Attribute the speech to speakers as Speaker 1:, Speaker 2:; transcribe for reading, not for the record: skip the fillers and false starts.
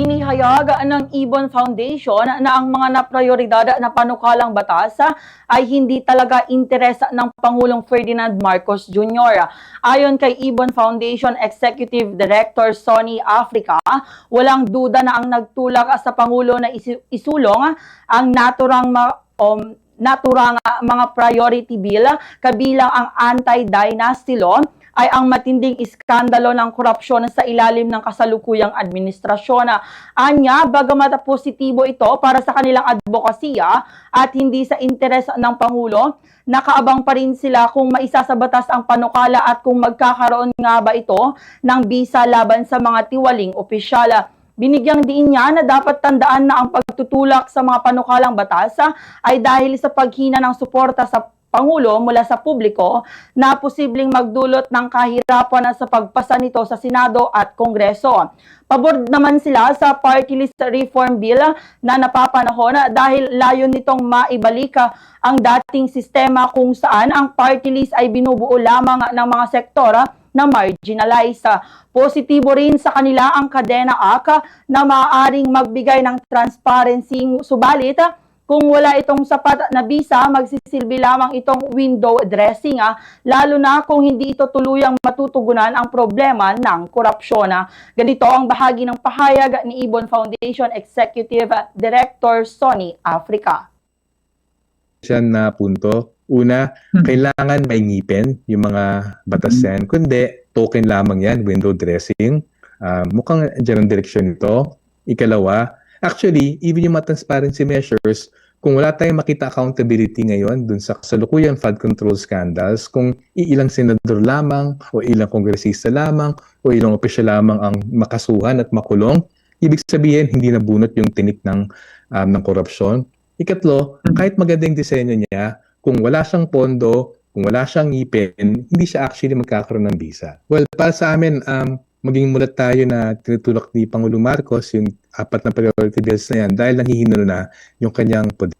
Speaker 1: Inihayag ng Ibon Foundation na ang mga naprioridad na panukalang batas ay hindi talaga interes ng Pangulong Ferdinand Marcos Jr. Ayon kay Ibon Foundation Executive Director Sonny Africa, walang duda na ang nagtulak sa Pangulo na isulong ang naturang mga priority bill kabilang ang anti-dynasty law ay ang matinding iskandalo ng korupsyon sa ilalim ng kasalukuyang administrasyon. Anya, bagamat positibo ito para sa kanilang advokasya at hindi sa interes ng Pangulo, nakaabang pa rin sila kung maisasabatas ang panukala at kung magkakaroon nga ba ito ng bisa laban sa mga tiwaling opisyal. Binigyang diin niya na dapat tandaan na ang pagtutulak sa mga panukalang batas ay dahil sa paghina ng suporta sa Pangulo mula sa publiko na posibleng magdulot ng kahirapan sa pagpasa nito sa Senado at Kongreso. Pabor naman sila sa party list reform bill na napapanahon dahil layon nitong maibalik ang dating sistema kung saan ang party list ay binubuo lamang ng mga sektor na marginalized. Positibo rin sa kanila ang Kadena Act na maaaring magbigay ng transparency, subalit kung wala itong sapat na bisa, magsisilbi lamang itong window dressing, lalo na kung hindi ito tuluyang matutugunan ang problema ng korupsyon. Ganito ang bahagi ng pahayag ni Ibon Foundation Executive Director Sonny Africa.
Speaker 2: Siyan na punto. Una, kailangan may ngipin yung mga batas yan. Kundi, token lamang yan, window dressing. Mukhang dyan ang direksyon nito. Ikalawa, actually, even yung mga transparency measures, kung wala tayong makita accountability ngayon dun sa kasalukuyang flood control scandals, kung ilang senador lamang o ilang kongresista lamang o ilang opisyal lamang ang makasuhan at makulong, ibig sabihin hindi nabunot yung tinik ng korupsyon. Ikatlo, kahit magandang disenyo niya, kung wala siyang pondo, kung wala siyang ngipin, hindi siya actually magkakaroon ng visa. Well, para sa amin, maging mulat tayo na tinutulak ni Pangulong Marcos yung 4 na priority bills na yan dahil nanghihino na yung kanyang poder.